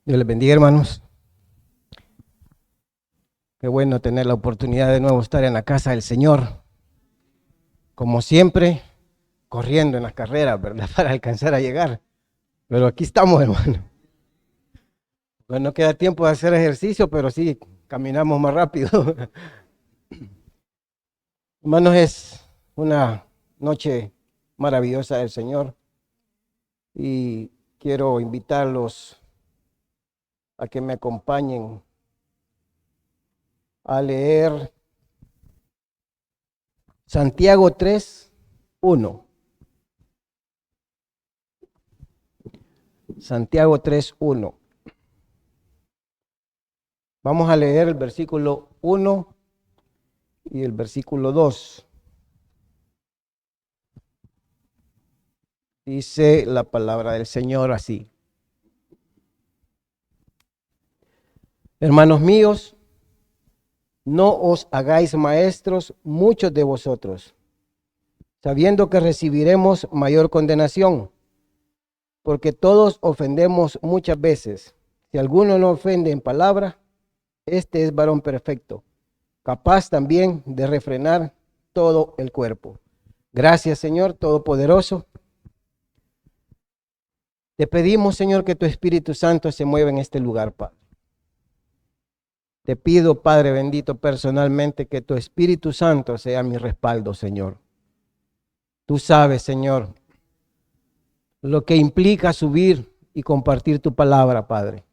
Dios les bendiga, hermanos. Qué bueno tener la oportunidad de nuevo estar en la casa del Señor. Como siempre, corriendo en las carreras, ¿verdad? Para alcanzar a llegar. Pero aquí estamos, hermano. Pues no queda tiempo de hacer ejercicio, pero sí, caminamos más rápido. Hermanos, es una noche maravillosa del Señor. Y quiero invitarlos a que me acompañen a leer Santiago 3:1. Santiago 3:1. Vamos a leer el versículo 1 y el versículo 2. Dice la palabra del Señor así: Hermanos míos, no os hagáis maestros muchos de vosotros, sabiendo que recibiremos mayor condenación, porque todos ofendemos muchas veces. Si alguno no ofende en palabra, este es varón perfecto, capaz también de refrenar todo el cuerpo. Gracias, Señor Todopoderoso. Te pedimos, Señor, que tu Espíritu Santo se mueva en este lugar, Padre. Te pido, Padre bendito, personalmente, que tu Espíritu Santo sea mi respaldo, Señor. Tú sabes, Señor, lo que implica subir y compartir tu palabra, Padre.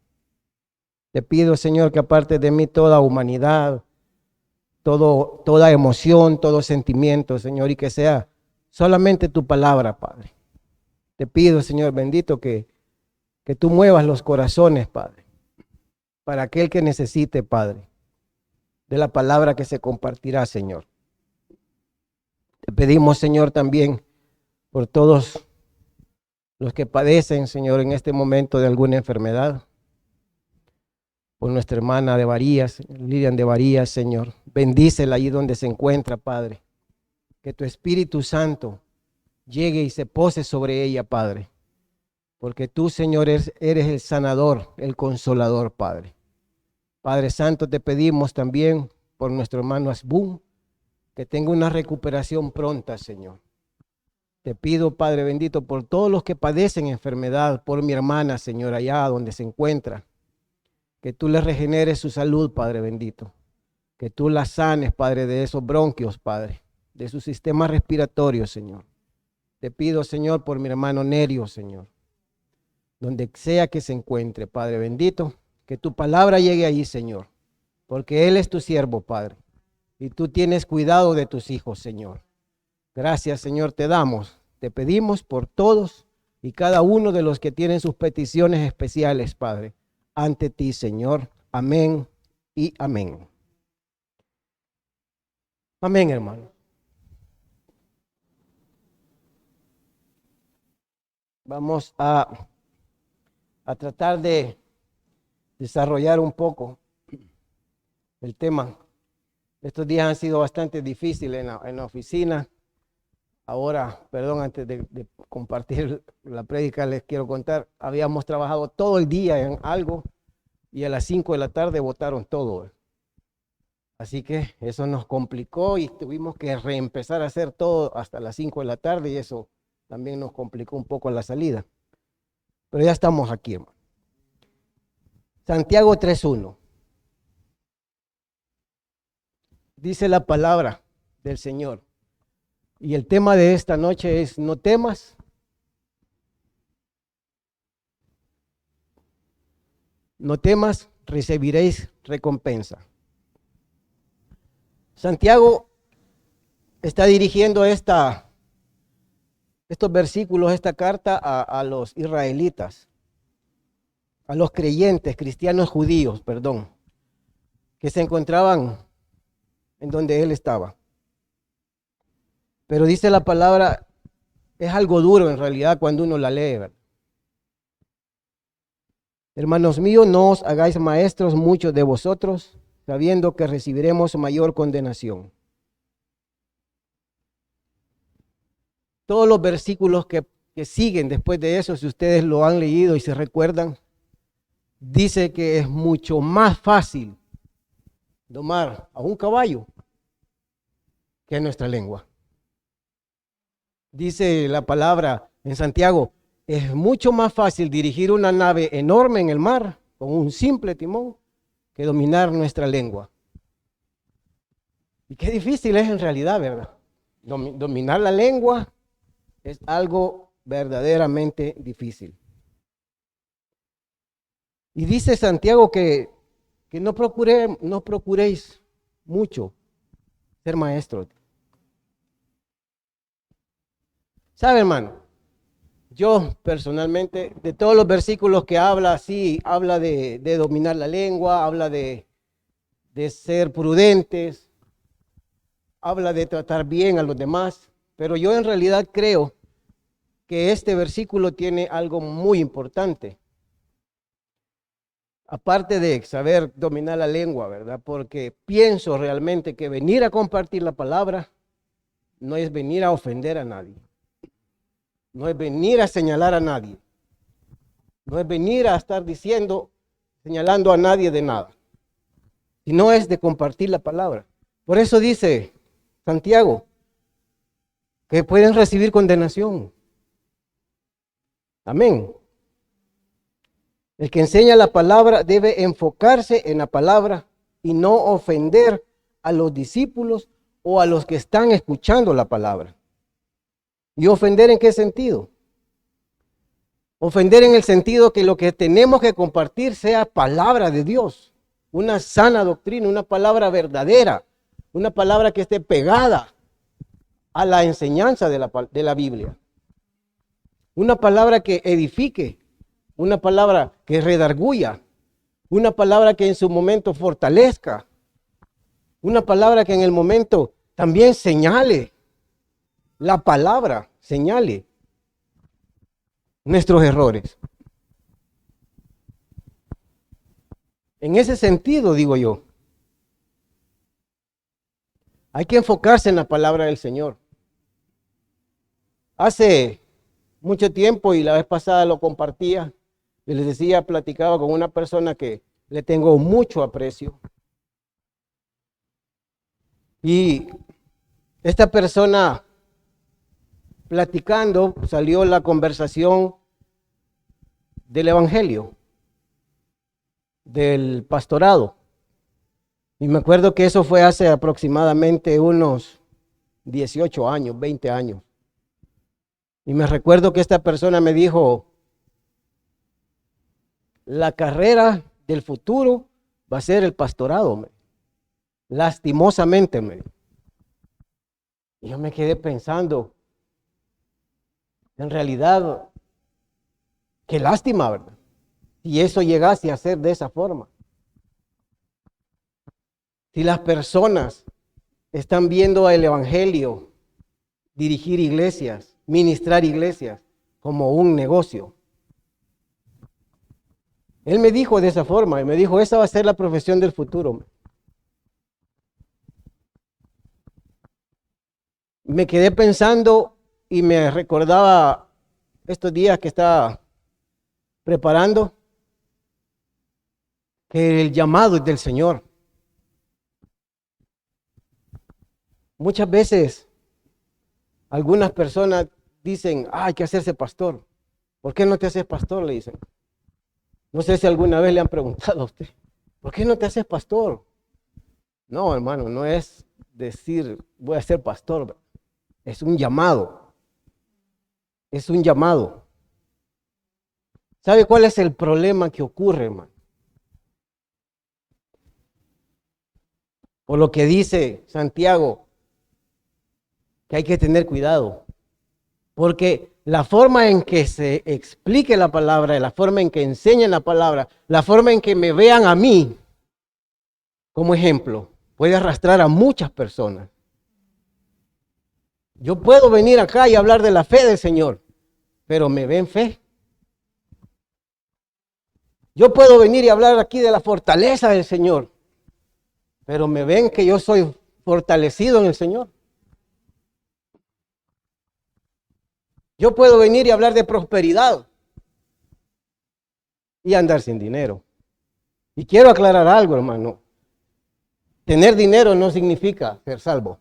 Te pido, Señor, que aparte de mí toda humanidad, toda emoción, todo sentimiento, Señor, y que sea solamente tu palabra, Padre. Te pido, Señor bendito, que tú muevas los corazones, Padre, para aquel que necesite, Padre, de la palabra que se compartirá, Señor. Te pedimos, Señor, también por todos los que padecen, Señor, en este momento de alguna enfermedad. Por nuestra hermana de Varías, Lilian de Varías, Señor. Bendícela allí donde se encuentra, Padre. Que tu Espíritu Santo llegue y se pose sobre ella, Padre. Porque tú, Señor, eres el sanador, el consolador, Padre. Padre Santo, te pedimos también por nuestro hermano Asbun, que tenga una recuperación pronta, Señor. Te pido, Padre bendito, por todos los que padecen enfermedad, por mi hermana, Señor, allá donde se encuentra, que tú le regeneres su salud, Padre bendito, que tú la sanes, Padre, de esos bronquios, Padre, de su sistema respiratorio, Señor. Te pido, Señor, por mi hermano Nerio, Señor, donde sea que se encuentre, Padre bendito, que tu palabra llegue allí, Señor, porque Él es tu siervo, Padre, y tú tienes cuidado de tus hijos, Señor. Gracias, Señor, te damos, te pedimos por todos y cada uno de los que tienen sus peticiones especiales, Padre, ante ti, Señor. Amén y amén. Amén, hermano. Vamos a tratar de desarrollar un poco el tema. Estos días han sido bastante difíciles en la oficina. Ahora, perdón, antes de compartir la prédica, les quiero contar, habíamos trabajado todo el día en algo y a las 5 de la tarde botaron todo. Así que eso nos complicó y tuvimos que reempezar a hacer todo hasta las 5 de la tarde y eso también nos complicó un poco la salida. Pero ya estamos aquí, hermano. Santiago 3:1. Dice la palabra del Señor. Y el tema de esta noche es: no temas. No temas, recibiréis recompensa. Santiago está dirigiendo estos versículos, esta carta a los israelitas, a los creyentes, cristianos judíos, perdón, que se encontraban en donde él estaba. Pero dice la palabra, es algo duro en realidad cuando uno la lee, ¿verdad? Hermanos míos, no os hagáis maestros muchos de vosotros, sabiendo que recibiremos mayor condenación. Todos los versículos que siguen después de eso, si ustedes lo han leído y se recuerdan, dice que es mucho más fácil domar a un caballo que a nuestra lengua. Dice la palabra en Santiago, es mucho más fácil dirigir una nave enorme en el mar con un simple timón que dominar nuestra lengua. Y qué difícil es en realidad, ¿verdad? Dominar la lengua es algo verdaderamente difícil. Y dice Santiago que no procuréis mucho ser maestros. ¿Sabe, hermano? Yo personalmente, de todos los versículos que habla, sí, habla de dominar la lengua, habla de ser prudentes, habla de tratar bien a los demás, pero yo en realidad creo que este versículo tiene algo muy importante. Aparte de saber dominar la lengua, ¿verdad? Porque pienso realmente que venir a compartir la palabra no es venir a ofender a nadie. No es venir a señalar a nadie. No es venir a estar señalando a nadie de nada. Sino es de compartir la palabra. Por eso dice Santiago que pueden recibir condenación. Amén. El que enseña la palabra debe enfocarse en la palabra y no ofender a los discípulos o a los que están escuchando la palabra. ¿Y ofender en qué sentido? Ofender en el sentido que lo que tenemos que compartir sea palabra de Dios, una sana doctrina, una palabra verdadera, una palabra que esté pegada a la enseñanza de la Biblia. Una palabra que edifique, una palabra que redarguya, una palabra que en su momento fortalezca, una palabra que en el momento también señale. La palabra señale nuestros errores. En ese sentido, digo yo, hay que enfocarse en la palabra del Señor. Hace mucho tiempo, y la vez pasada lo compartía, les decía, platicaba con una persona que le tengo mucho aprecio. Y esta persona, platicando, salió la conversación del evangelio, del pastorado. Y me acuerdo que eso fue hace aproximadamente unos 18 años, 20 años. Y me recuerdo que esta persona me dijo, la carrera del futuro va a ser el pastorado, lastimosamente. Y yo me quedé pensando, en realidad, qué lástima, ¿verdad? Si eso llegase a ser de esa forma. Si las personas están viendo el evangelio dirigir iglesias, ministrar iglesias como un negocio. Él me dijo de esa forma, y me dijo, esa va a ser la profesión del futuro. Me quedé pensando y me recordaba estos días que estaba preparando que el llamado es del Señor. Muchas veces algunas personas dicen, hay que hacerse pastor. ¿Por qué no te haces pastor? Le dicen. No sé si alguna vez le han preguntado a usted, ¿por qué no te haces pastor? No, hermano, no es decir voy a ser pastor. Es un llamado. Es un llamado. ¿Sabe cuál es el problema que ocurre, hermano? Por lo que dice Santiago, que hay que tener cuidado. Porque la forma en que se explique la palabra, la forma en que enseñen la palabra, la forma en que me vean a mí como ejemplo, puede arrastrar a muchas personas. Yo puedo venir acá y hablar de la fe del Señor, pero me ven fe. Yo puedo venir y hablar aquí de la fortaleza del Señor, pero me ven que yo soy fortalecido en el Señor. Yo puedo venir y hablar de prosperidad y andar sin dinero. Y quiero aclarar algo, hermano. Tener dinero no significa ser salvo.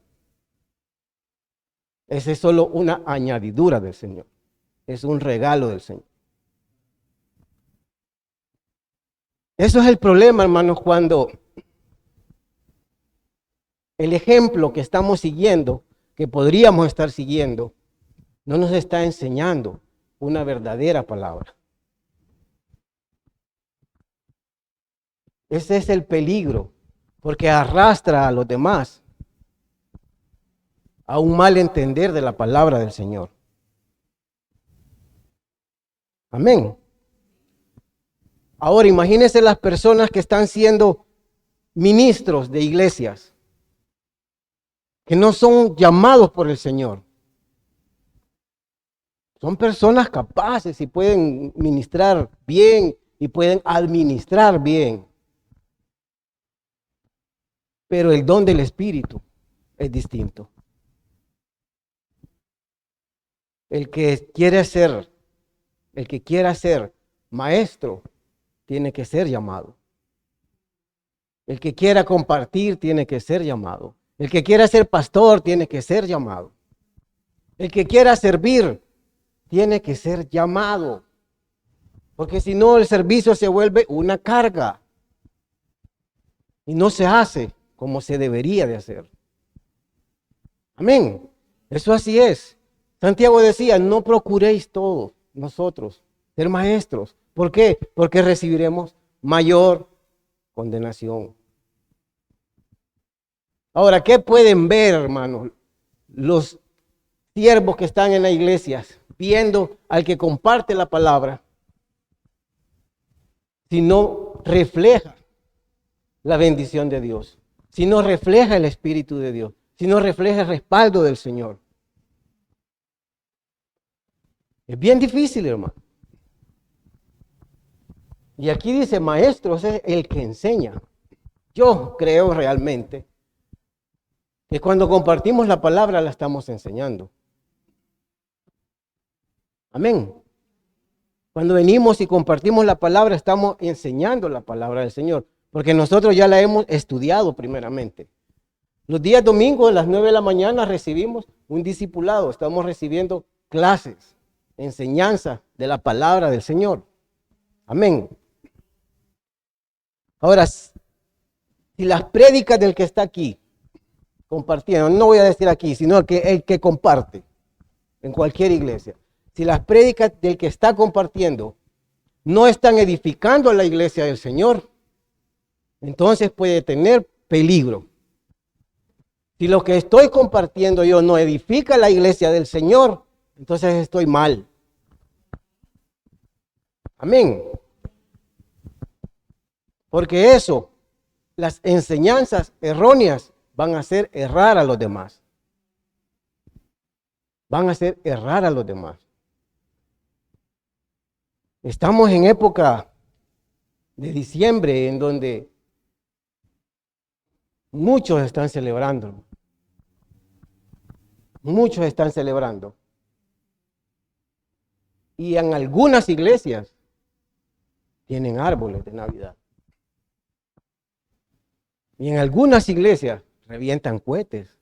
Esa es solo una añadidura del Señor. Es un regalo del Señor. Eso es el problema, hermanos, cuando el ejemplo que estamos siguiendo, que podríamos estar siguiendo, no nos está enseñando una verdadera palabra. Ese es el peligro, porque arrastra a los demás a un mal entender de la palabra del Señor. Amén. Ahora imagínense las personas que están siendo ministros de iglesias, que no son llamados por el Señor. Son personas capaces y pueden ministrar bien y pueden administrar bien. Pero el don del Espíritu es distinto. El que quiera ser maestro, tiene que ser llamado. El que quiera compartir, tiene que ser llamado. El que quiera ser pastor, tiene que ser llamado. El que quiera servir, tiene que ser llamado. Porque si no, el servicio se vuelve una carga. Y no se hace como se debería de hacer. Amén. Eso así es. Santiago decía, no procuréis todos nosotros ser maestros. ¿Por qué? Porque recibiremos mayor condenación. Ahora, ¿qué pueden ver, hermanos, los siervos que están en las iglesias, viendo al que comparte la palabra, si no refleja la bendición de Dios, si no refleja el Espíritu de Dios, si no refleja el respaldo del Señor? Es bien difícil, hermano. Y aquí dice, maestro, es el que enseña. Yo creo realmente que cuando compartimos la palabra la estamos enseñando. Amén. Cuando venimos y compartimos la palabra, estamos enseñando la palabra del Señor, porque nosotros ya la hemos estudiado primeramente. Los días domingos a las 9 de la mañana recibimos un discipulado, estamos recibiendo clases, enseñanza de la palabra del Señor. Amén. Ahora, si las prédicas del que está aquí compartiendo, no voy a decir aquí, sino que el que comparte en cualquier iglesia, si las prédicas del que está compartiendo no están edificando a la iglesia del Señor, entonces puede tener peligro. Si lo que estoy compartiendo yo no edifica la iglesia del Señor, entonces estoy mal. Amén. Porque eso, las enseñanzas erróneas van a hacer errar a los demás. Van a hacer errar a los demás. Estamos en época de diciembre en donde muchos están celebrando. Muchos están celebrando. Y en algunas iglesias tienen árboles de Navidad. Y en algunas iglesias revientan cohetes.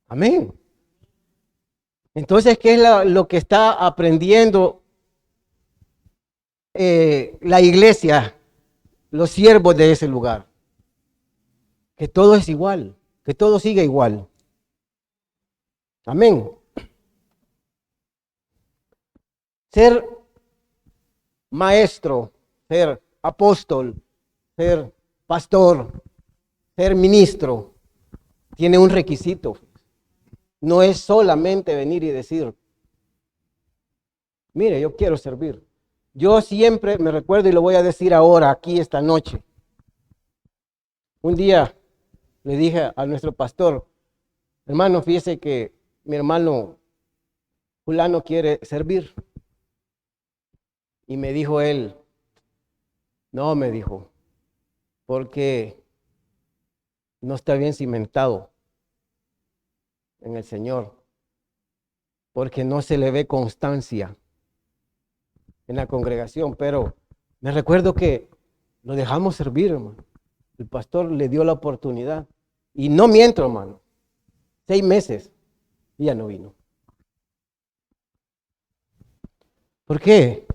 Amén. Entonces, ¿qué es lo que está aprendiendo la iglesia, los siervos de ese lugar? Que todo es igual, que todo sigue igual. Amén. Ser maestro, ser apóstol, ser pastor, ser ministro, tiene un requisito. No es solamente venir y decir, mire, yo quiero servir. Yo siempre me recuerdo y lo voy a decir ahora, aquí esta noche. Un día le dije a nuestro pastor, hermano, fíjese que mi hermano fulano quiere servir. Y me dijo él, no, me dijo, porque no está bien cimentado en el Señor, porque no se le ve constancia en la congregación, pero Me recuerdo que lo dejamos servir, hermano. El pastor le dio la oportunidad. Y no miento, hermano. 6 meses y ya no vino. ¿Por qué?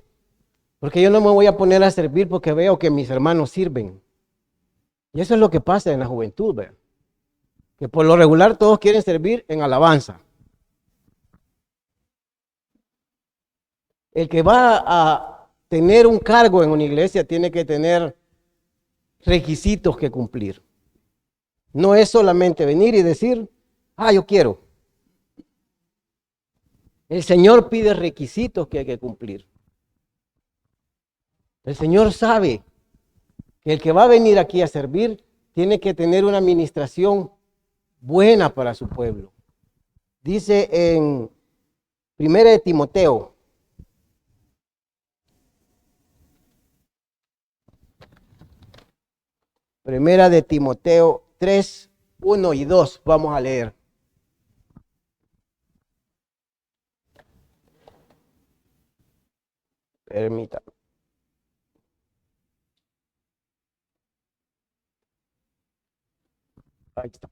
Porque yo no me voy a poner a servir porque veo que mis hermanos sirven. Y eso es lo que pasa en la juventud, ¿verdad? Que por lo regular todos quieren servir en alabanza. El que va a tener un cargo en una iglesia tiene que tener requisitos que cumplir. No es solamente venir y decir, yo quiero. El Señor pide requisitos que hay que cumplir. El Señor sabe que el que va a venir aquí a servir tiene que tener una administración buena para su pueblo. Dice en 1 de Timoteo, Primera de Timoteo 3, 1 y 2, vamos a leer. Permítame. Ahí está.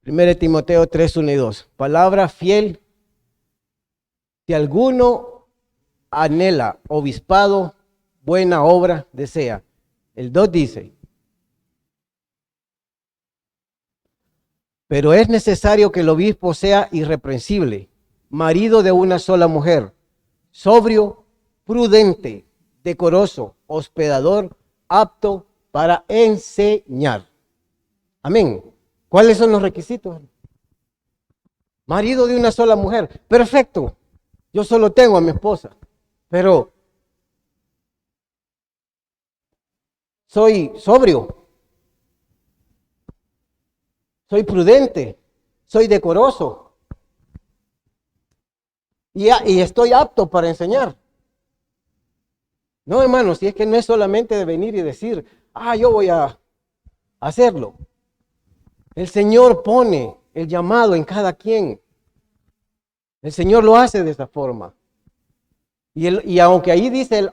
1 de Timoteo 3, 1 y 2. Palabra fiel. Si alguno anhela obispado, buena obra desea. El 2 dice, pero es necesario que el obispo sea irreprensible, marido de una sola mujer, sobrio, prudente, decoroso, hospedador, apto para enseñar. Amén. ¿Cuáles son los requisitos? Marido de una sola mujer. Perfecto. Yo solo tengo a mi esposa, pero soy sobrio, soy prudente, soy decoroso y estoy apto para enseñar. No, hermano, si es que no es solamente de venir y decir, yo voy a hacerlo. El Señor pone el llamado en cada quien. El Señor lo hace de esa forma. Y aunque ahí dice el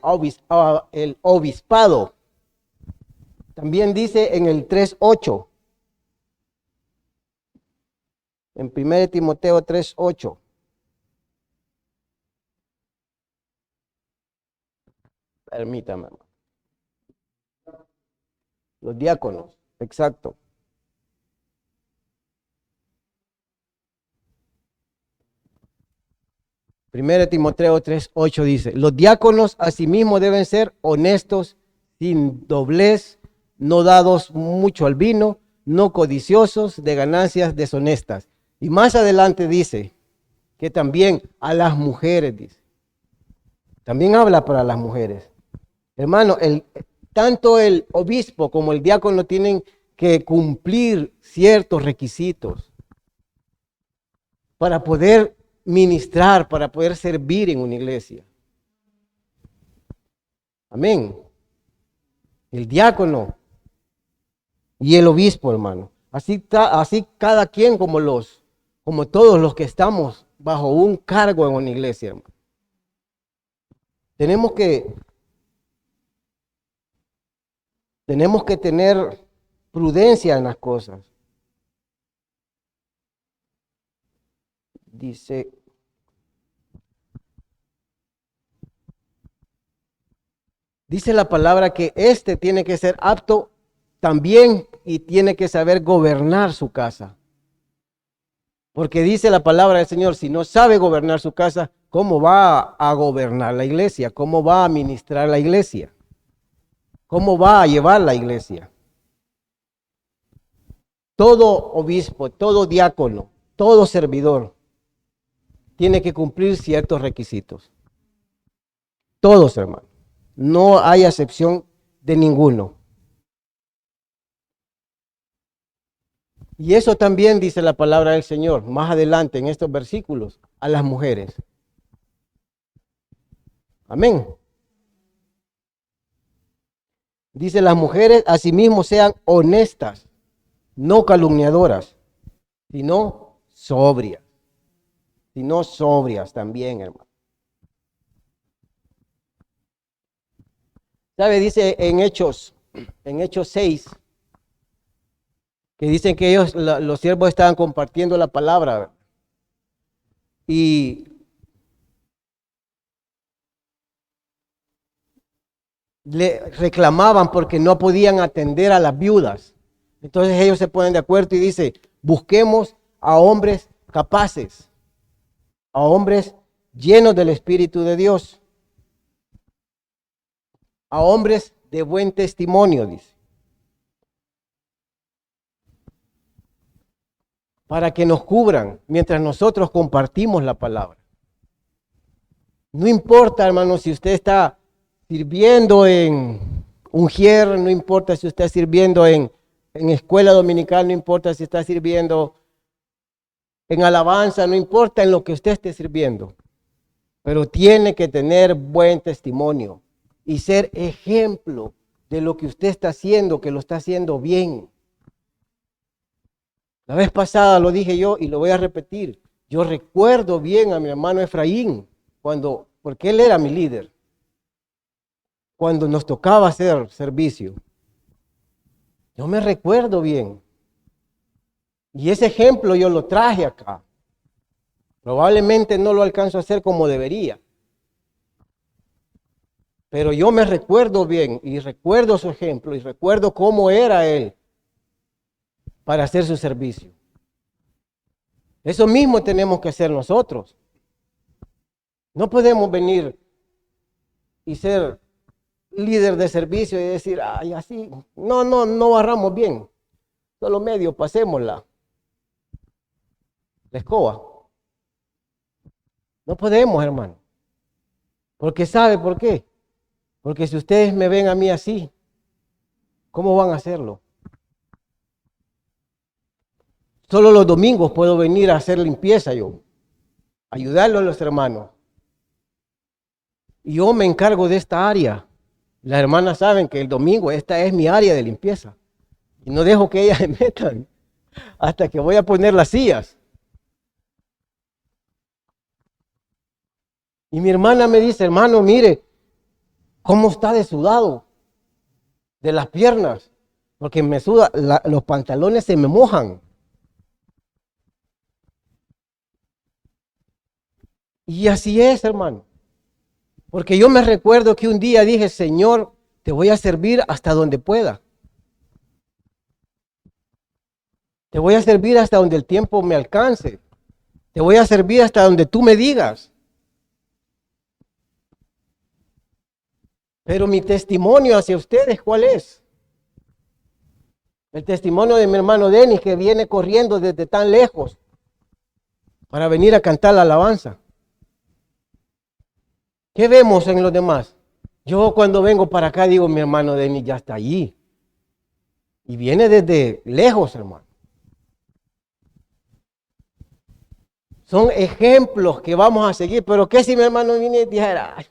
obispado, también dice en el 3:8, en 1 Timoteo 3:8. Permítame. Los diáconos, exacto. Primero Timoteo 3:8 dice, los diáconos asimismo deben ser honestos, sin doblez, no dados mucho al vino, no codiciosos de ganancias deshonestas. Y más adelante dice que también a las mujeres, dice. También habla para las mujeres. Hermano, tanto el obispo como el diácono tienen que cumplir ciertos requisitos para poder ministrar, para poder servir en una iglesia. Amén. El diácono y el obispo, hermano. Así cada quien como todos los que estamos bajo un cargo en una iglesia, hermano. Tenemos que tener prudencia en las cosas. Dice, la palabra que tiene que ser apto también y tiene que saber gobernar su casa. Porque dice la palabra del Señor, si no sabe gobernar su casa, ¿cómo va a gobernar la iglesia? ¿Cómo va a administrar la iglesia? ¿Cómo va a llevar la iglesia? Todo obispo, todo diácono, todo servidor tiene que cumplir ciertos requisitos. Todos, hermano. No hay excepción de ninguno. Y eso también dice la palabra del Señor, más adelante en estos versículos, a las mujeres. Amén. Dice, las mujeres asimismo sean honestas, no calumniadoras, sino sobrias. Sino sobrias también, hermano. ¿Sabe? Dice en Hechos 6, que dicen que ellos, los siervos estaban compartiendo la palabra y le reclamaban porque no podían atender a las viudas. Entonces ellos se ponen de acuerdo y dicen, busquemos a hombres capaces, a hombres llenos del Espíritu de Dios, a hombres de buen testimonio, dice, para que nos cubran mientras nosotros compartimos la palabra. No importa, hermano, si usted está sirviendo en Ujier, no importa si usted está sirviendo en escuela dominical, no importa si está sirviendo en alabanza, no importa en lo que usted esté sirviendo, pero tiene que tener buen testimonio y ser ejemplo de lo que usted está haciendo, que lo está haciendo bien. La vez pasada lo dije yo y lo voy a repetir. Yo recuerdo bien a mi hermano Efraín, porque él era mi líder, cuando nos tocaba hacer servicio. Yo me recuerdo bien. Y ese ejemplo yo lo traje acá. Probablemente no lo alcanzo a hacer como debería. Pero yo me recuerdo bien y recuerdo su ejemplo y recuerdo cómo era él para hacer su servicio. Eso mismo tenemos que hacer nosotros. No podemos venir y ser líder de servicio y decir, ay, así, no barramos bien. Solo medio, pasémosla. La escoba. No podemos, hermano. Porque ¿sabe por qué? Porque si ustedes me ven a mí así, ¿cómo van a hacerlo? Solo los domingos puedo venir a hacer limpieza yo, ayudarle a los hermanos. Y yo me encargo de esta área. Las hermanas saben que el domingo esta es mi área de limpieza. Y no dejo que ellas se metan hasta que voy a poner las sillas. Y mi hermana me dice, hermano, mire, cómo está de sudado de las piernas. Porque me suda, los pantalones se me mojan. Y así es, hermano. Porque yo me recuerdo que un día dije, Señor, te voy a servir hasta donde pueda. Te voy a servir hasta donde el tiempo me alcance. Te voy a servir hasta donde tú me digas. Pero mi testimonio hacia ustedes, ¿cuál es? El testimonio de mi hermano Denis, que viene corriendo desde tan lejos para venir a cantar la alabanza. ¿Qué vemos en los demás? Yo cuando vengo para acá digo, mi hermano Denis ya está allí. Y viene desde lejos, hermano. Son ejemplos que vamos a seguir. Pero ¿qué si mi hermano viene y dijera, ay,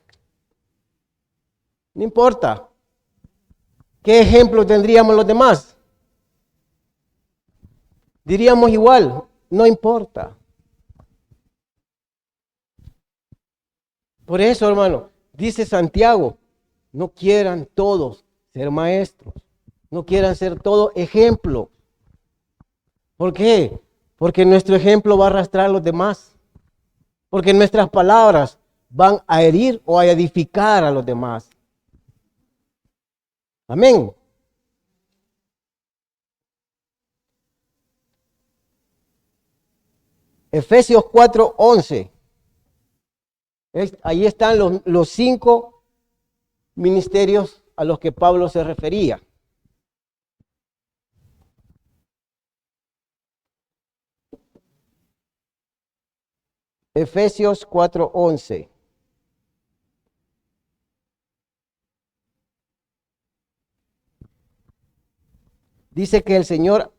no importa? ¿Qué ejemplo tendríamos los demás? Diríamos igual, no importa. Por eso, hermano, dice Santiago, no quieran todos ser maestros, no quieran ser todos ejemplo. ¿Por qué? Porque nuestro ejemplo va a arrastrar a los demás. Porque nuestras palabras van a herir o a edificar a los demás. Amén. Efesios 4:11. Ahí están los 5 ministerios a los que Pablo se refería. Efesios 4:11. Dice que el Señor,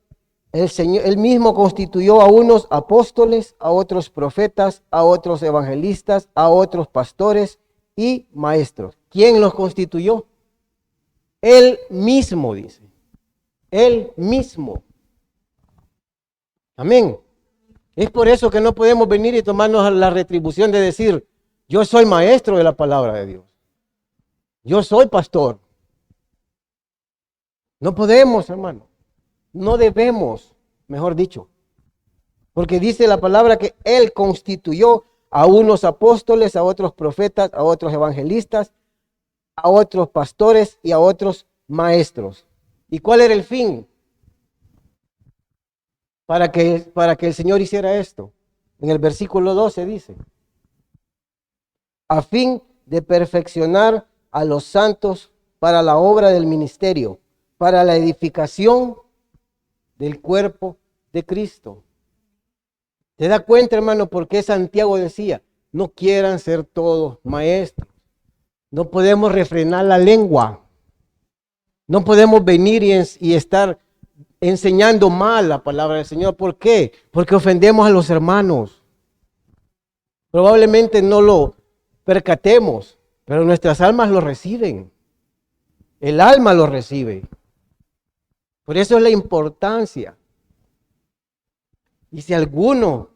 él mismo constituyó a unos apóstoles, a otros profetas, a otros evangelistas, a otros pastores y maestros. ¿Quién los constituyó? Él mismo, dice. Él mismo. Amén. Es por eso que no podemos venir y tomarnos la retribución de decir, yo soy maestro de la palabra de Dios. Yo soy pastor. No podemos, hermano. No debemos, mejor dicho. Porque dice la palabra que Él constituyó a unos apóstoles, a otros profetas, a otros evangelistas, a otros pastores y a otros maestros. ¿Y cuál era el fin? Para que el Señor hiciera esto. En el versículo 12 dice, a fin de perfeccionar a los santos para la obra del ministerio, para la edificación del cuerpo de Cristo. ¿Te das cuenta, hermano, por qué Santiago decía, no quieran ser todos maestros? No podemos refrenar la lengua. No podemos venir y estar enseñando mal la palabra del Señor. ¿Por qué? Porque ofendemos a los hermanos. Probablemente no lo percatemos, pero nuestras almas lo reciben. El alma lo recibe. Por eso es la importancia. Y si alguno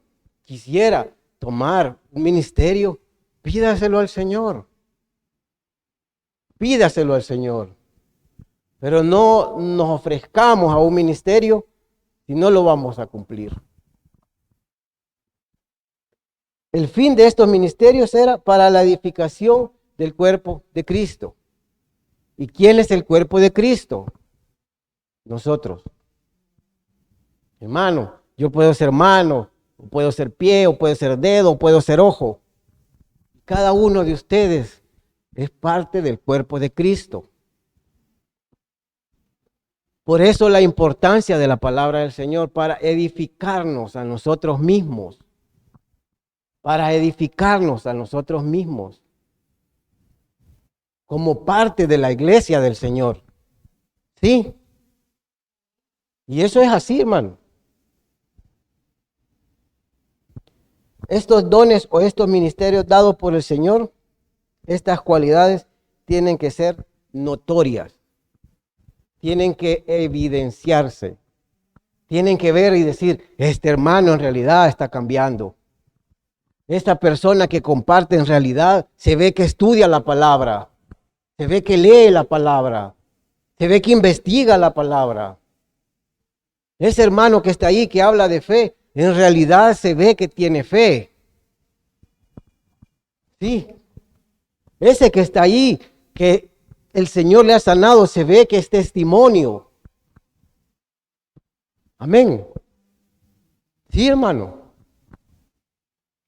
quisiera tomar un ministerio, pídaselo al Señor. Pídaselo al Señor. Pero no nos ofrezcamos a un ministerio si no lo vamos a cumplir. El fin de estos ministerios era para la edificación del cuerpo de Cristo. ¿Y quién es el cuerpo de Cristo? Nosotros. Hermano, yo puedo ser mano, o puedo ser pie, o puedo ser dedo, o puedo ser ojo. Cada uno de ustedes es parte del cuerpo de Cristo. Por eso la importancia de la palabra del Señor para edificarnos a nosotros mismos. Para edificarnos a nosotros mismos. Como parte de la iglesia del Señor. ¿Sí? Y eso es así, hermano. Estos dones o estos ministerios dados por el Señor, estas cualidades tienen que ser notorias. Tienen que evidenciarse. Tienen que ver y decir, este hermano en realidad está cambiando. Esta persona que comparte en realidad se ve que estudia la palabra. Se ve que lee la palabra. Se ve que investiga la palabra. Ese hermano que está ahí, que habla de fe, en realidad se ve que tiene fe. Sí. Ese que está ahí, que el Señor le ha sanado, se ve que es testimonio. Amén. Sí, hermano.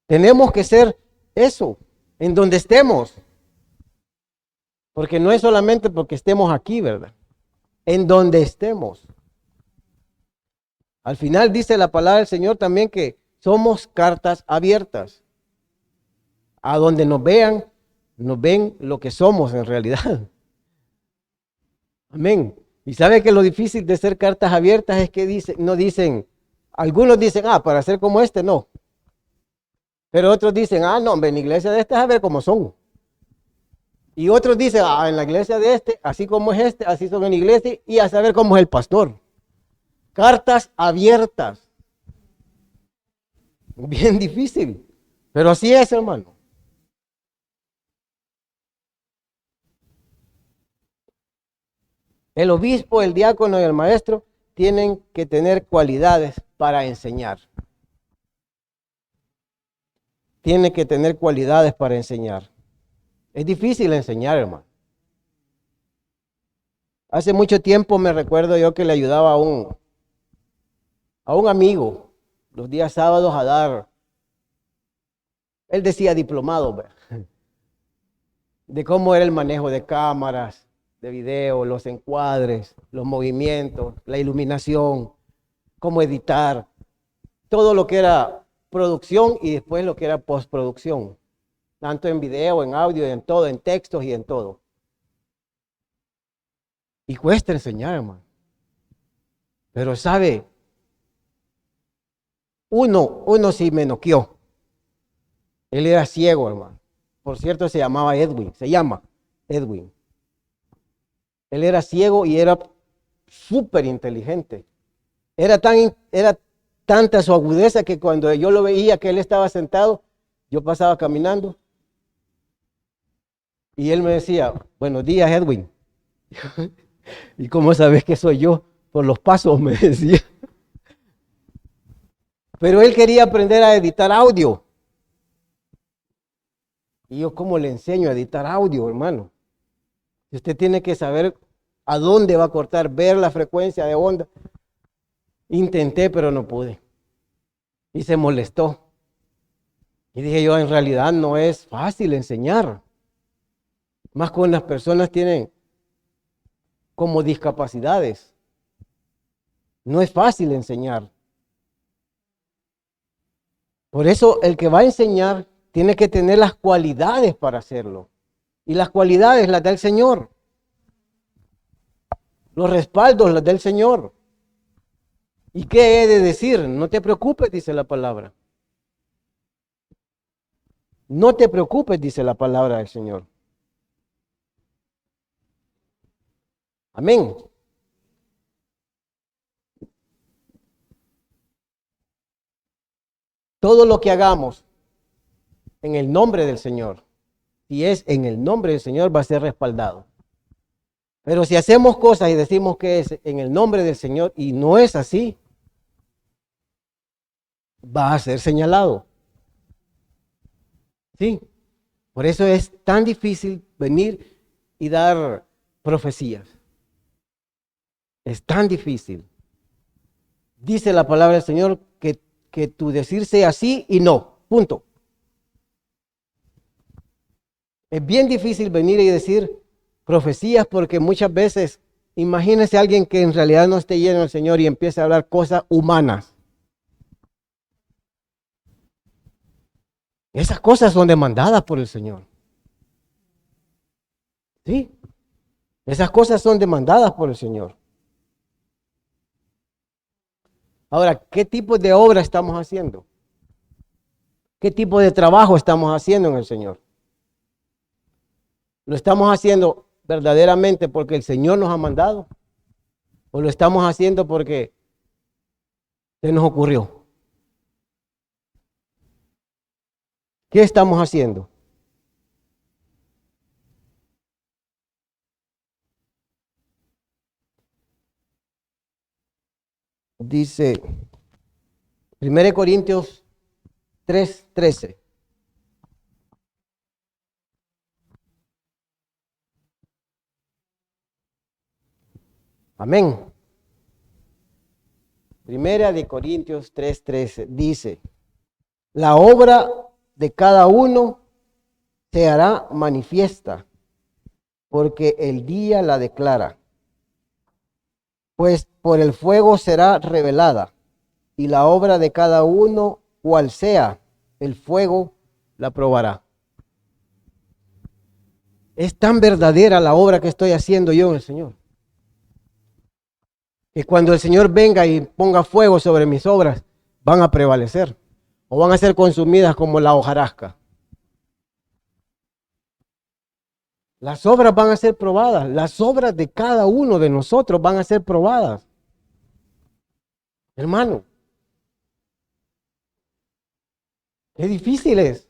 Tenemos que ser eso, en donde estemos. Porque no es solamente porque estemos aquí, ¿verdad? En donde estemos. Al final dice la palabra del Señor también que somos cartas abiertas. A donde nos vean, nos ven lo que somos en realidad. Amén. Y sabe que lo difícil de ser cartas abiertas es que no dicen, algunos dicen, para ser como este, no. Pero otros dicen, no, hombre, en la iglesia de este es a ver cómo son. Y otros dicen, en la iglesia de este, así como es este, así son en la iglesia y a saber cómo es el pastor. Cartas abiertas. Bien difícil. Pero así es, hermano. El obispo, el diácono y el maestro tienen que tener cualidades para enseñar. Tienen que tener cualidades para enseñar. Es difícil enseñar, hermano. Hace mucho tiempo me recuerdo yo que le ayudaba a un amigo los días sábados a dar, él decía diplomado, ¿verdad? De cómo era el manejo de cámaras, de video, los encuadres, los movimientos, la iluminación, cómo editar, todo lo que era producción y después lo que era postproducción, tanto en video, en audio, en todo, en textos y en todo. Y cuesta enseñar, hermano. Pero sabe, uno sí me noqueó. Él era ciego, hermano. Por cierto, se llama Edwin. Él era ciego y era súper inteligente. Era tanta su agudeza que cuando yo lo veía que él estaba sentado, yo pasaba caminando y él me decía, buenos días, Edwin. ¿Y cómo sabes que soy yo? Por los pasos, me decía. Pero él quería aprender a editar audio. Y yo, ¿cómo le enseño a editar audio, hermano? Usted tiene que saber a dónde va a cortar, ver la frecuencia de onda. Intenté, pero no pude. Y se molestó. Y dije yo, en realidad no es fácil enseñar. Más cuando las personas tienen como discapacidades. No es fácil enseñar. Por eso el que va a enseñar tiene que tener las cualidades para hacerlo. Y las cualidades las da el Señor. Los respaldos las da el Señor. ¿Y qué he de decir? No te preocupes, dice la palabra. No te preocupes, dice la palabra del Señor. Amén. Todo lo que hagamos en el nombre del Señor, si es en el nombre del Señor, va a ser respaldado. Pero si hacemos cosas y decimos que es en el nombre del Señor y no es así, va a ser señalado. Sí. Por eso es tan difícil venir y dar profecías. Es tan difícil. Dice la palabra del Señor que tu decir sea sí y no. Punto. Es bien difícil venir y decir profecías porque muchas veces, imagínese a alguien que en realidad no esté lleno del Señor y empiece a hablar cosas humanas. Esas cosas son demandadas por el Señor. ¿Sí? Esas cosas son demandadas por el Señor. Ahora, ¿qué tipo de obra estamos haciendo? ¿Qué tipo de trabajo estamos haciendo en el Señor? ¿Lo estamos haciendo verdaderamente porque el Señor nos ha mandado? ¿O lo estamos haciendo porque se nos ocurrió? ¿Qué estamos haciendo? Dice 1 Corintios 3:13. Amén. 1 Corintios 3:13 dice, la obra de cada uno se hará manifiesta, porque el día la declara. Pues por el fuego será revelada, y la obra de cada uno, cual sea, el fuego la probará. Es tan verdadera la obra que estoy haciendo yo en el Señor, que cuando el Señor venga y ponga fuego sobre mis obras, van a prevalecer o van a ser consumidas como la hojarasca. Las obras van a ser probadas, las obras de cada uno de nosotros van a ser probadas. Hermano, qué difícil es.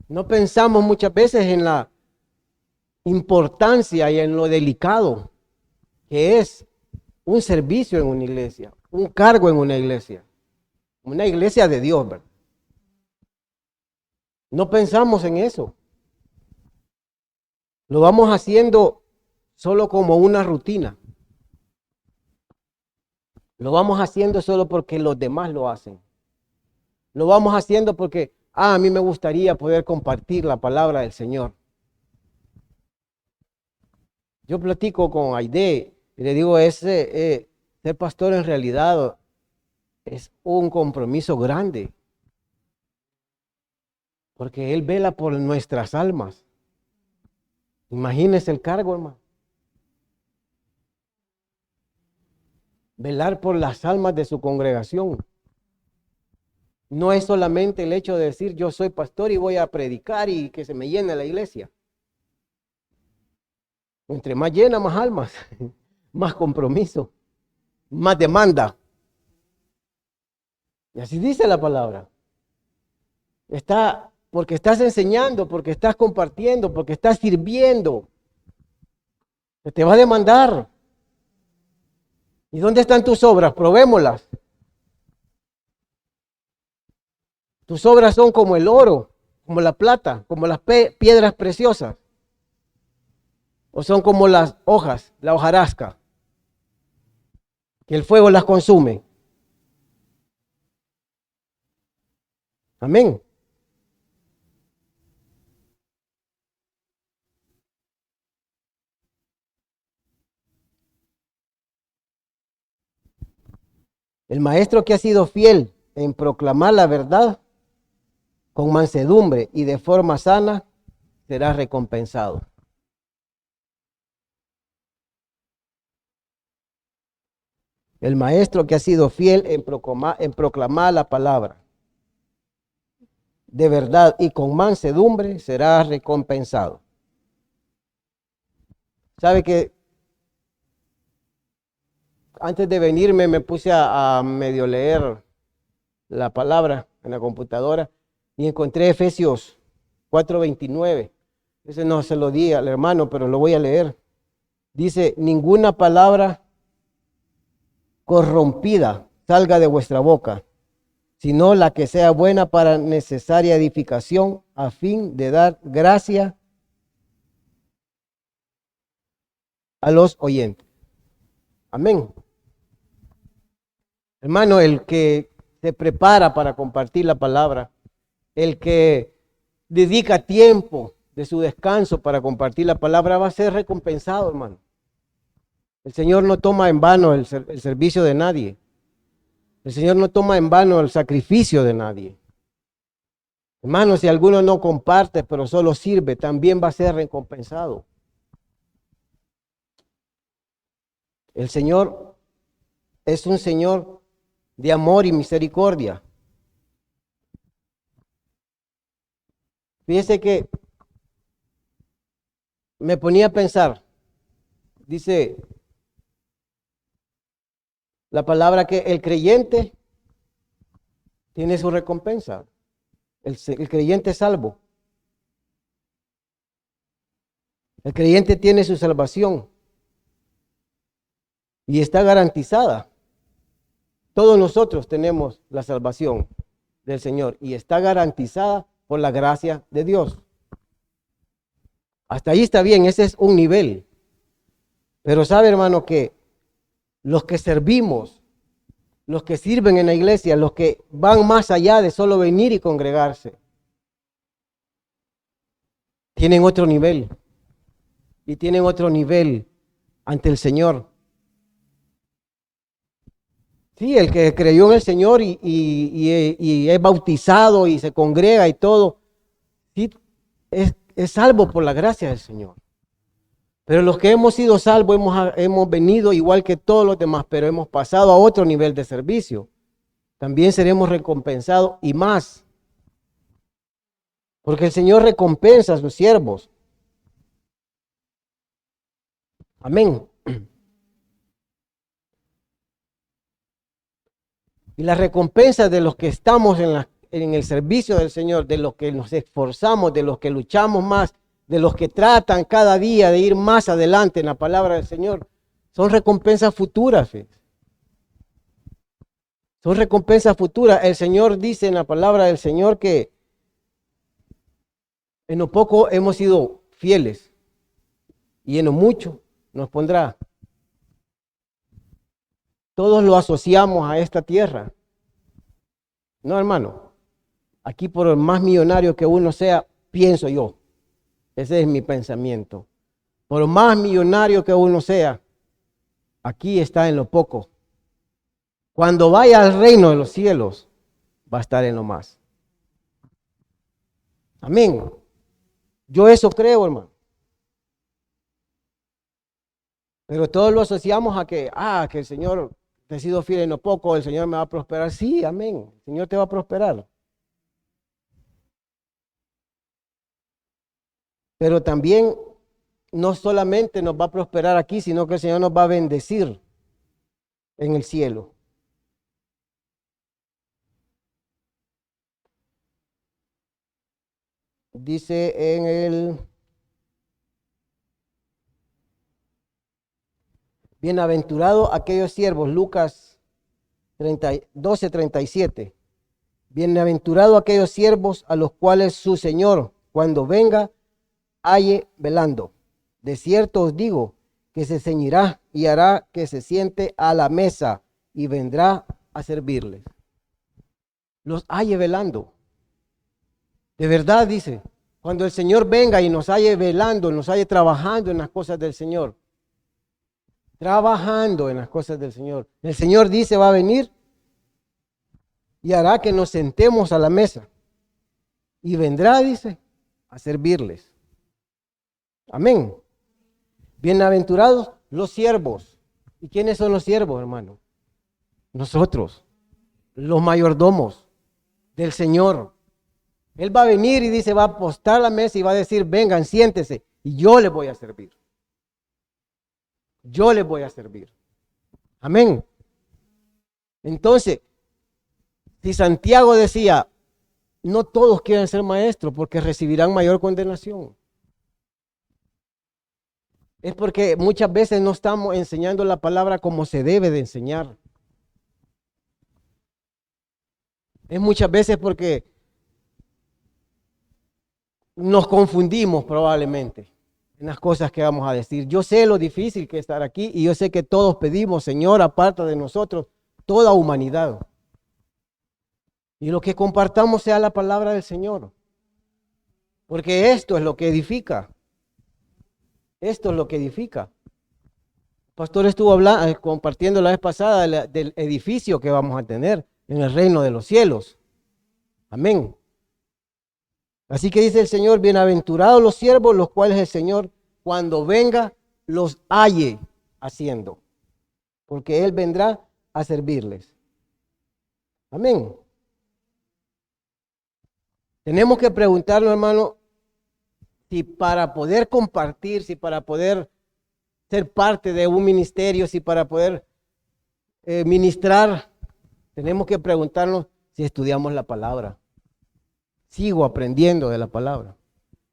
No pensamos muchas veces en la importancia y en lo delicado que es un servicio en una iglesia, un cargo en una iglesia de Dios, ¿verdad? No pensamos en eso. Lo vamos haciendo solo como una rutina. Lo vamos haciendo solo porque los demás lo hacen. Lo vamos haciendo porque, a mí me gustaría poder compartir la palabra del Señor. Yo platico con Aide y le digo, ser pastor en realidad es un compromiso grande. Porque Él vela por nuestras almas. Imagínese el cargo, hermano. Velar por las almas de su congregación. No es solamente el hecho de decir yo soy pastor y voy a predicar y que se me llene la iglesia. Entre más llena, más almas, más compromiso, más demanda. Y así dice la palabra. Porque estás enseñando, porque estás compartiendo, porque estás sirviendo. Que te va a demandar. ¿Y dónde están tus obras? Probémoslas. Tus obras son como el oro, como la plata, como las piedras preciosas. O son como las hojas, la hojarasca, que el fuego las consume. Amén. El maestro que ha sido fiel en proclamar la verdad con mansedumbre y de forma sana será recompensado. El maestro que ha sido fiel en proclamar la palabra de verdad y con mansedumbre será recompensado. ¿Sabe que antes de venirme me puse a medio leer la palabra en la computadora y encontré Efesios 4:29? Ese no se lo di al hermano, pero lo voy a leer. Dice, ninguna palabra corrompida salga de vuestra boca, sino la que sea buena para necesaria edificación, a fin de dar gracia a los oyentes. Amén. Hermano, el que se prepara para compartir la palabra, el que dedica tiempo de su descanso para compartir la palabra, va a ser recompensado, hermano. El Señor no toma en vano el servicio de nadie. El Señor no toma en vano el sacrificio de nadie. Hermano, si alguno no comparte, pero solo sirve, también va a ser recompensado. El Señor es un Señor de amor y misericordia. Fíjese que me ponía a pensar, dice la palabra que el creyente tiene su recompensa. El creyente es salvo. El creyente tiene su salvación y está garantizada. Todos nosotros tenemos la salvación del Señor y está garantizada por la gracia de Dios. Hasta ahí está bien, ese es un nivel. Pero sabe, hermano, que los que servimos, los que sirven en la iglesia, los que van más allá de solo venir y congregarse, tienen otro nivel. Y tienen otro nivel ante el Señor. Sí, el que creyó en el Señor y es bautizado y se congrega y todo, sí, es salvo por la gracia del Señor. Pero los que hemos sido salvos hemos venido igual que todos los demás, pero hemos pasado a otro nivel de servicio. También seremos recompensados y más. Porque el Señor recompensa a sus siervos. Amén. Y la recompensa de los que estamos en el servicio del Señor, de los que nos esforzamos, de los que luchamos más, de los que tratan cada día de ir más adelante en la palabra del Señor, son recompensas futuras. Son recompensas futuras. El Señor dice en la palabra del Señor que en lo poco hemos sido fieles y en lo mucho nos pondrá. Todos lo asociamos a esta tierra. No, hermano. Aquí por más millonario que uno sea, pienso yo. Ese es mi pensamiento. Por más millonario que uno sea, aquí está en lo poco. Cuando vaya al reino de los cielos, va a estar en lo más. Amén. Yo eso creo, hermano. Pero todos lo asociamos a que el Señor te ha sido fiel en lo poco, el Señor me va a prosperar. Sí, amén. El Señor te va a prosperar. Pero también no solamente nos va a prosperar aquí, sino que el Señor nos va a bendecir en el cielo. Dice en el Bienaventurados aquellos siervos, Lucas 12:37. Bienaventurados aquellos siervos a los cuales su Señor, cuando venga, halle velando. De cierto os digo que se ceñirá y hará que se siente a la mesa y vendrá a servirles. Los halle velando. De verdad dice, cuando el Señor venga y nos halle velando, nos halle trabajando en las cosas del Señor. Trabajando en las cosas del Señor. El Señor dice va a venir y hará que nos sentemos a la mesa. Y vendrá, dice, a servirles. Amén. Bienaventurados los siervos. ¿Y quiénes son los siervos, hermano? Nosotros, los mayordomos del Señor. Él va a venir y dice, va a apostar la mesa y va a decir, vengan, siéntese, y yo les voy a servir. Yo les voy a servir. Amén. Entonces, si Santiago decía, no todos quieren ser maestros porque recibirán mayor condenación. Es porque muchas veces no estamos enseñando la palabra como se debe de enseñar. Es muchas veces porque nos confundimos probablemente en las cosas que vamos a decir. Yo sé lo difícil que es estar aquí y yo sé que todos pedimos, Señor, aparta de nosotros toda humanidad. Y lo que compartamos sea la palabra del Señor. Porque esto es lo que edifica. Esto es lo que edifica. El pastor estuvo compartiendo la vez pasada del edificio que vamos a tener en el reino de los cielos. Amén. Así que dice el Señor, bienaventurados los siervos, los cuales el Señor, cuando venga, los halle haciendo. Porque Él vendrá a servirles. Amén. Tenemos que preguntarnos, hermano, si para poder compartir, si para poder ser parte de un ministerio, si para poder ministrar, tenemos que preguntarnos si estudiamos la palabra. ¿Sigo aprendiendo de la palabra?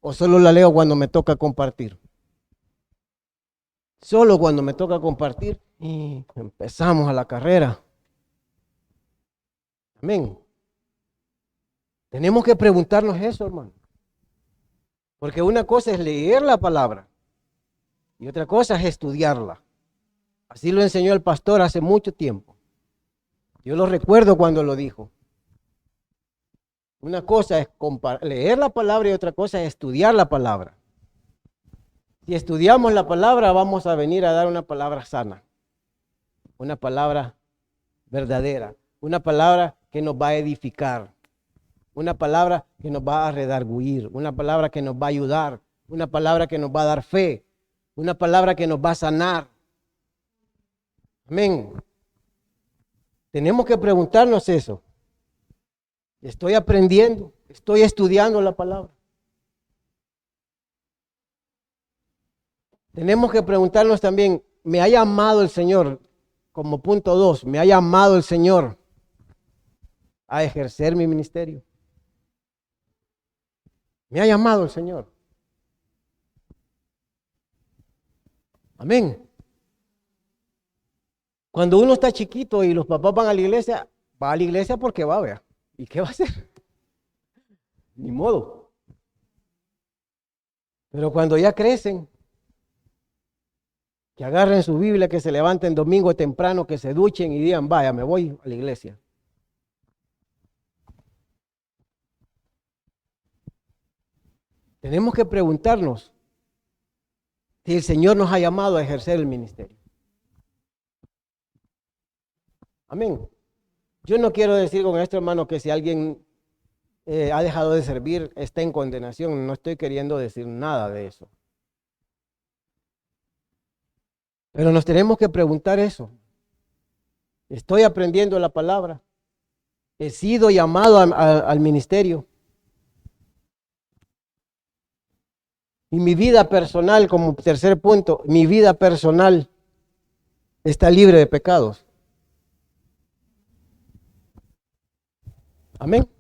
¿O solo la leo cuando me toca compartir? Solo cuando me toca compartir y empezamos a la carrera. Amén. Tenemos que preguntarnos eso, hermano. Porque una cosa es leer la palabra y otra cosa es estudiarla. Así lo enseñó el pastor hace mucho tiempo. Yo lo recuerdo cuando lo dijo. Una cosa es leer la palabra y otra cosa es estudiar la palabra. Si estudiamos la palabra, vamos a venir a dar una palabra sana, una palabra verdadera, una palabra que nos va a edificar, una palabra que nos va a redarguir, una palabra que nos va a ayudar, una palabra que nos va a dar fe, una palabra que nos va a sanar. Amén. Tenemos que preguntarnos eso. Estoy aprendiendo, estoy estudiando la palabra. Tenemos que preguntarnos también, ¿me ha llamado el Señor? Como punto 2, ¿me ha llamado el Señor a ejercer mi ministerio? ¿Me ha llamado el Señor? Amén. Cuando uno está chiquito y los papás van a la iglesia, va a la iglesia porque va, vea. ¿Y qué va a hacer? Ni modo. Pero cuando ya crecen, que agarren su Biblia, que se levanten domingo temprano, que se duchen y digan, vaya, me voy a la iglesia. Tenemos que preguntarnos si el Señor nos ha llamado a ejercer el ministerio. Amén. Yo no quiero decir con esto, hermano, que si alguien ha dejado de servir, está en condenación. No estoy queriendo decir nada de eso. Pero nos tenemos que preguntar eso. ¿Estoy aprendiendo la palabra? ¿He sido llamado al ministerio? Y mi vida personal, como tercer punto, mi vida personal está libre de pecados. Amén.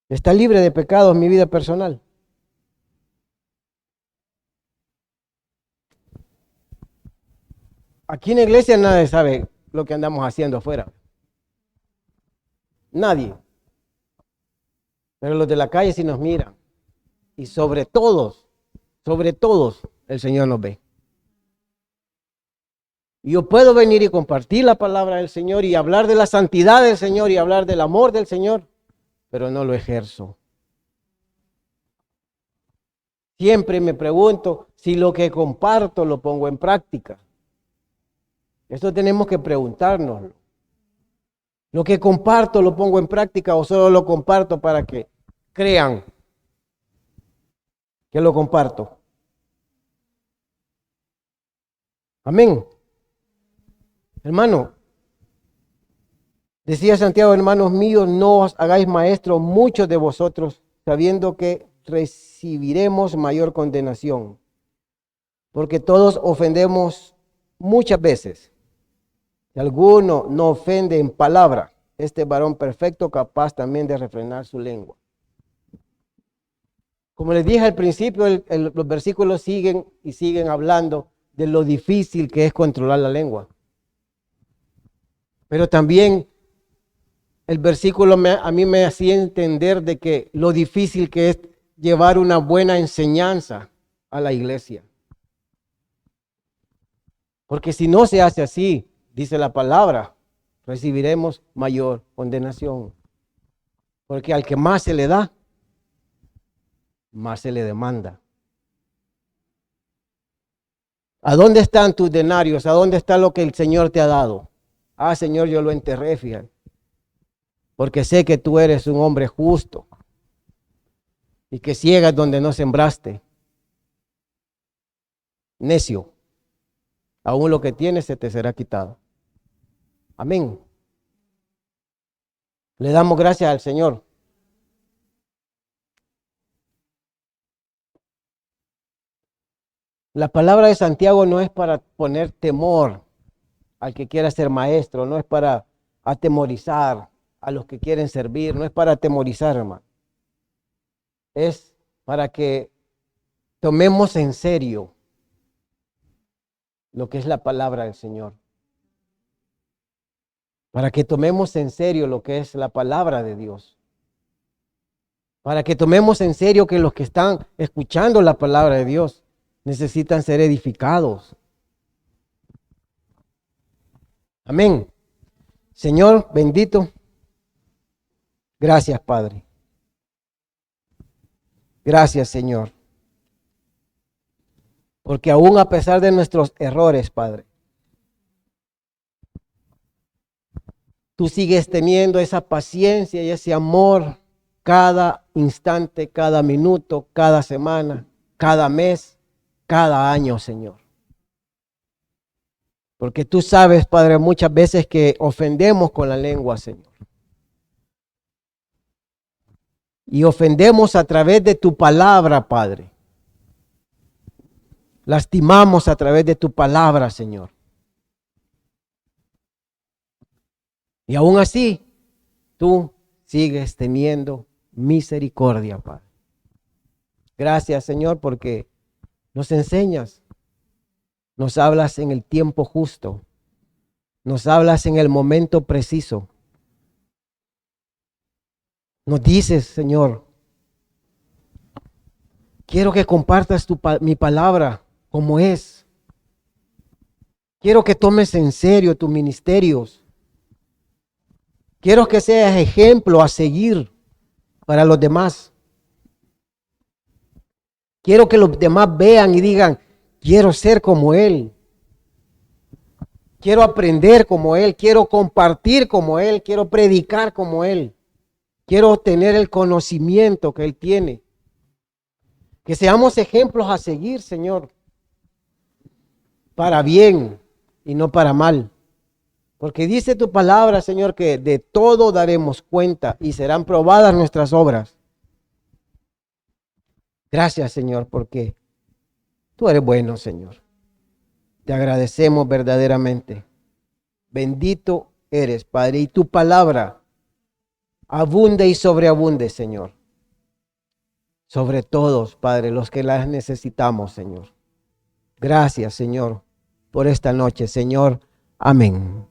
Está libre de pecados mi vida personal. Aquí en la iglesia nadie sabe lo que andamos haciendo afuera. Nadie. Pero los de la calle sí nos miran. Y sobre todos, el Señor nos ve. Y yo puedo venir y compartir la palabra del Señor y hablar de la santidad del Señor y hablar del amor del Señor, pero no lo ejerzo. Siempre me pregunto si lo que comparto lo pongo en práctica. Esto tenemos que preguntarnos. ¿Lo que comparto lo pongo en práctica o solo lo comparto para que crean que lo comparto? Amén. Hermano, decía Santiago, hermanos míos, no os hagáis maestros muchos de vosotros, sabiendo que recibiremos mayor condenación, porque todos ofendemos muchas veces. Si alguno no ofende en palabra, este varón perfecto, capaz también de refrenar su lengua. Como les dije al principio, los versículos siguen y siguen hablando de lo difícil que es controlar la lengua. Pero también el versículo a mí me hacía entender de que lo difícil que es llevar una buena enseñanza a la iglesia. Porque si no se hace así, dice la palabra, recibiremos mayor condenación. Porque al que más se le da, más se le demanda. ¿A dónde están tus denarios? ¿A dónde está lo que el Señor te ha dado? Ah, Señor, yo lo enterré, fíjate. Porque sé que tú eres un hombre justo y que ciegas donde no sembraste. Necio, aún lo que tienes se te será quitado. Amén. Le damos gracias al Señor. La palabra de Santiago no es para poner temor al que quiera ser maestro, no es para atemorizar a los que quieren servir, no es para atemorizar, hermano. Es para que tomemos en serio lo que es la palabra del Señor. Para que tomemos en serio lo que es la palabra de Dios. Para que tomemos en serio que los que están escuchando la palabra de Dios necesitan ser edificados. Amén. Señor bendito, gracias Padre. Gracias Señor. Porque aún a pesar de nuestros errores, Padre, tú sigues teniendo esa paciencia y ese amor cada instante, cada minuto, cada semana, cada mes, cada año, Señor. Porque tú sabes, Padre, muchas veces que ofendemos con la lengua, Señor. Y ofendemos a través de tu palabra, Padre. Lastimamos a través de tu palabra, Señor. Y aún así, tú sigues teniendo misericordia, Padre. Gracias, Señor, porque nos enseñas, nos hablas en el tiempo justo, nos hablas en el momento preciso. Nos dices, Señor, quiero que compartas mi palabra como es. Quiero que tomes en serio tus ministerios. Quiero que seas ejemplo a seguir para los demás. Quiero que los demás vean y digan, quiero ser como Él. Quiero aprender como Él. Quiero compartir como Él. Quiero predicar como Él. Quiero tener el conocimiento que Él tiene. Que seamos ejemplos a seguir, Señor. Para bien y no para mal. Porque dice tu palabra, Señor, que de todo daremos cuenta y serán probadas nuestras obras. Gracias, Señor, porque tú eres bueno, Señor. Te agradecemos verdaderamente. Bendito eres, Padre, y tu palabra abunde y sobreabunde, Señor. Sobre todos, Padre, los que las necesitamos, Señor. Gracias, Señor, por esta noche, Señor. Amén.